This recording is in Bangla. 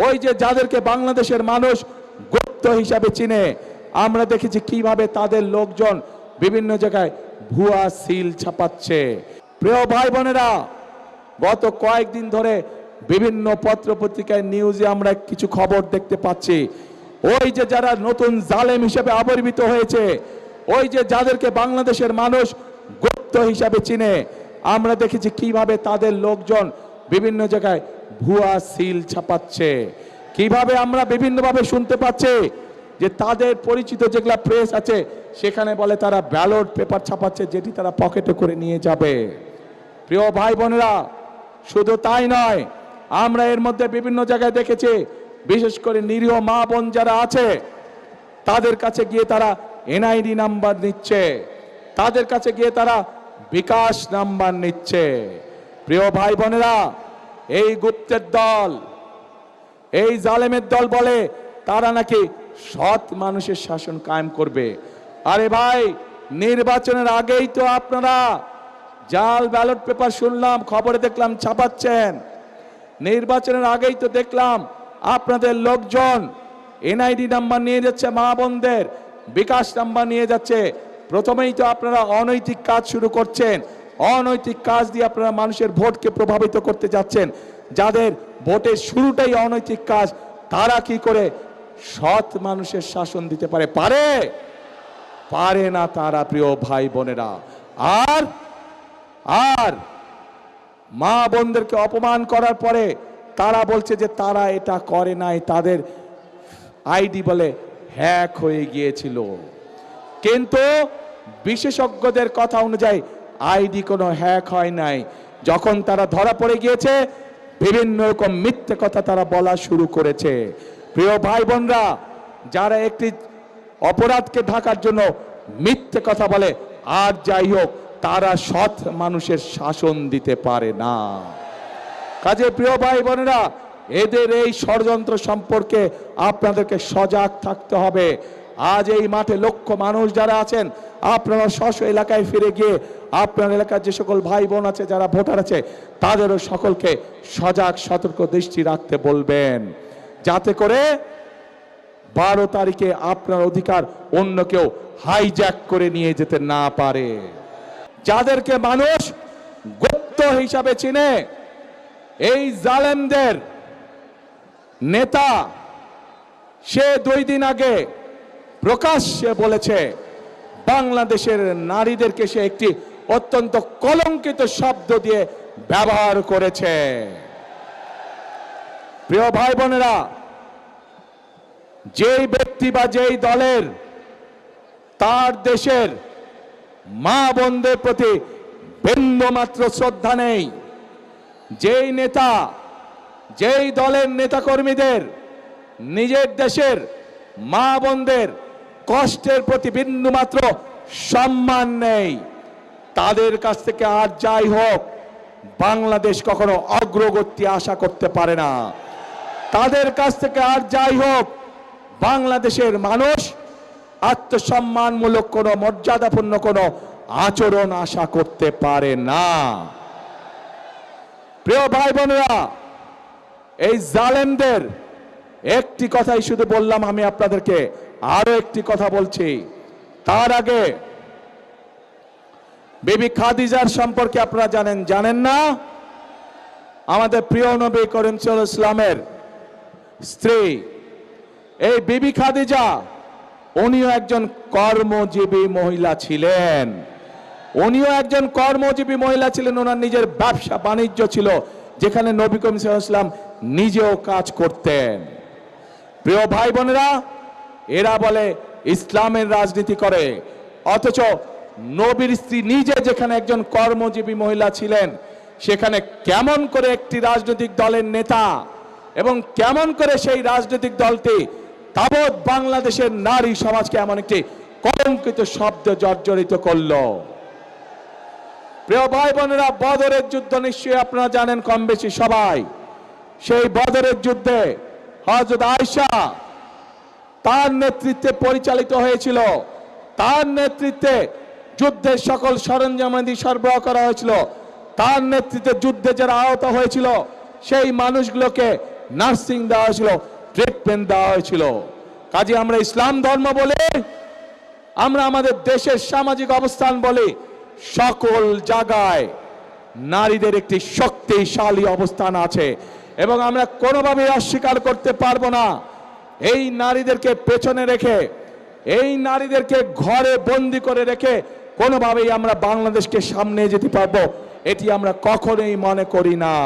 ওই যে যাদেরকে বাংলাদেশের মানুষ গুপ্ত হিসাবে চিনে, আমরা দেখেছি কিভাবে তাদের লোকজন বিভিন্ন জায়গায় ভুয়া সিল ছাপাচ্ছে। প্রিয় ভাই বোনেরা, গত কয়েকদিন ধরে বিভিন্ন পত্র পত্রিকায় নিউজে আমরা কিছু খবর দেখতে পাচ্ছি। ওই যে যারা নতুন জালেম হিসেবে আবির্ভূত হয়েছে, ওই যে যাদেরকে বাংলাদেশের মানুষ গুপ্ত হিসাবে চিনে, আমরা দেখেছি কিভাবে তাদের লোকজন বিভিন্ন জায়গায় ভুয়া সিল ছাপাচ্ছে। কিভাবে আমরা বিভিন্নভাবে শুনতে পাচ্ছি যে তাদের পরিচিত যেগুলা প্রেস আছে সেখানে বলে তারা ব্যালট পেপার ছাপাচ্ছে, যেটি তারা পকেটে করে নিয়ে যাবে। প্রিয় ভাই বোনেরা, শুধু তাই নয়, আমরা এর মধ্যে বিভিন্ন জায়গায় দেখেছি বিশেষ করে নিরীহ মা বোন যারা আছে তাদের কাছে গিয়ে তারা এনআইডি নাম্বার নিচ্ছে, তাদের কাছে গিয়ে তারা বিকাশ নাম্বার নিচ্ছে। প্রিয় ভাই বোনেরা, এই গুপ্তের দল, এই জালেমের দল বলে তারা নাকি সৎ মানুষের শাসন কায়েম করবে। আরে ভাই, নির্বাচনের আগেই তো আপনারা জাল ব্যালট পেপার শুনলাম, খবরে দেখলাম ছাপাচ্ছেন। নির্বাচনের আগেই তো দেখলাম আপনাদের লোকজন এনআইডি নাম্বার নিয়ে যাচ্ছে, মা বোনদের বিকাশ নাম্বার নিয়ে যাচ্ছে। প্রথমেই তো আপনারা অনৈতিক কাজ শুরু করছেন, অনৈতিক কাজ দিয়ে আপনারা মানুষের ভোটকে প্রভাবিত করতে যাচ্ছেন। যাদের ভোটের শুরুটাই অনৈতিক কাজ, তারা কি করে সৎ মানুষের শাসন দিতে পারে? পারে না তারা। প্রিয় ভাই বোনেরা, আর মা বোনদেরকে অপমান করার পরে তারা বলছে যে তারা এটা করে নাই, তাদের আইডি বলে হ্যাক হয়ে গিয়েছিল। কিন্তু বিশেষজ্ঞদের কথা অনুযায়ী আইডি কোনো হ্যাক হয় নাই। যখন তারা ধরা পড়ে গিয়েছে, বিভিন্ন রকম মিথ্যে কথা তারা বলা শুরু করেছে। প্রিয় ভাই বোনরা, যারা একটি অপরাধকে ঢাকার জন্য মিথ্যে কথা বলে, আর যাই হোক, তারা সৎ মানুষের শাসন দিতে পারে না। কাজে প্রিয় ভাই বোনেরা, এদের এই ষড়যন্ত্র সম্পর্কে আপনাদেরকে সজাগ থাকতে হবে। আজ এই মাঠে লক্ষ মানুষ যারা আছেন, আপনারা স্ব এলাকায় ফিরে গিয়ে আপনার এলাকার যে সকল ভাই বোন আছে, যারা ভোটার আছে, তাদেরও সকলকে সজাগ সতর্ক দৃষ্টি রাখতে বলবেন, যাতে করে 12 তারিখে আপনার অধিকার অন্য কেউ হাইজ্যাক করে নিয়ে যেতে না পারে। যাদেরকে মানুষ গুপ্ত হিসাবে চিনে, এই জালেমদের নেতা, সে 2 দিন আগে প্রকাশ্যে বলেছে বাংলাদেশের নারীদেরকে সে একটি অত্যন্ত কলঙ্কিত শব্দ দিয়ে ব্যবহার করেছে। প্রিয় ভাই বোনেরা, যেই ব্যক্তি বা যেই দলের তার দেশের মা বোনদের প্রতি বিন্দুমাত্র শ্রদ্ধা নেই, যেই নেতা, যেই দলের নেতাকর্মীদের নিজের দেশের মা বোনদের কষ্টের প্রতি বিন্দুমাত্র সম্মান নেই, তাদের কাছ থেকে আর যাই হোক বাংলাদেশ কখনো অগ্রগতি আশা করতে পারে না। তাদের কাছ থেকে আর যাই হোক বাংলাদেশের মানুষ আত্মসম্মানমূলক কোনো মর্যাদাপূর্ণ কোনো আচরণ আশা করতে পারে না। প্রিয় ভাই বোনেরা, এই জালেমদের একটি কথাই শুধু বললাম আমি আপনাদেরকে, আরো একটি কথা বলছি। তার আগে বিবি খাদিজার সম্পর্কে আপনারা জানেন না? আমাদের প্রিয় নবী করিম সাল্লাল্লাহু আলাইহি ওয়াসাল্লামের স্ত্রী এই বিবি খাদিজা, উনিও একজন কর্মজীবী মহিলা ছিলেন। উনিও একজন কর্মজীবী মহিলা ছিলেন। ওনার নিজের ব্যবসা বাণিজ্য ছিল, যেখানে নবী করিম সাল্লাল্লাহু আলাইহি ওয়াসাল্লাম নিজেও কাজ করতেন। প্রিয় ভাই বোনেরা, এরা বলে ইসলামের রাজনীতি করে, অথচ নবীর স্ত্রী নিজে যেখানে একজন কর্মজীবী মহিলা ছিলেন, সেখানে কেমন করে একটি রাজনৈতিক দলের নেতা এবং কেমন করে সেই রাজনৈতিক দলটি তাবৎ বাংলাদেশের নারী সমাজকে এমন একটি কলঙ্কিত শব্দ জর্জরিত করলো। প্রিয় ভাই বোনেরা, বদরের যুদ্ধ নিশ্চয়ই আপনারা জানেন কম বেশি সবাই। সেই বদরের যুদ্ধে হযরত আয়েশা তার নেতৃত্বে পরিচালিত হয়েছিল, তার নেতৃত্বে যুদ্ধের সকল সরঞ্জামাদি সরবরাহ করা হয়েছিল, তার নেতৃত্বে যুদ্ধে যারা আহত হয়েছিল সেই মানুষগুলোকে নার্সিং দেওয়া হয়েছিল, ট্রিটমেন্ট দেওয়া হয়েছিল। কাজে আমরা ইসলাম ধর্ম বলে, আমরা আমাদের দেশের সামাজিক অবস্থান বলে, সকল জায়গায় নারীদের একটি শক্তিশালী অবস্থান আছে এবং আমরা কোনোভাবেই অস্বীকার করতে পারবো না। এই নারীদেরকে পেছনে রেখে, এই নারীদেরকে ঘরে বন্দি করে রেখে কোনোভাবেই আমরা বাংলাদেশকে সামনে যেতে পারবো, এটি আমরা কখনোই মনে করি না।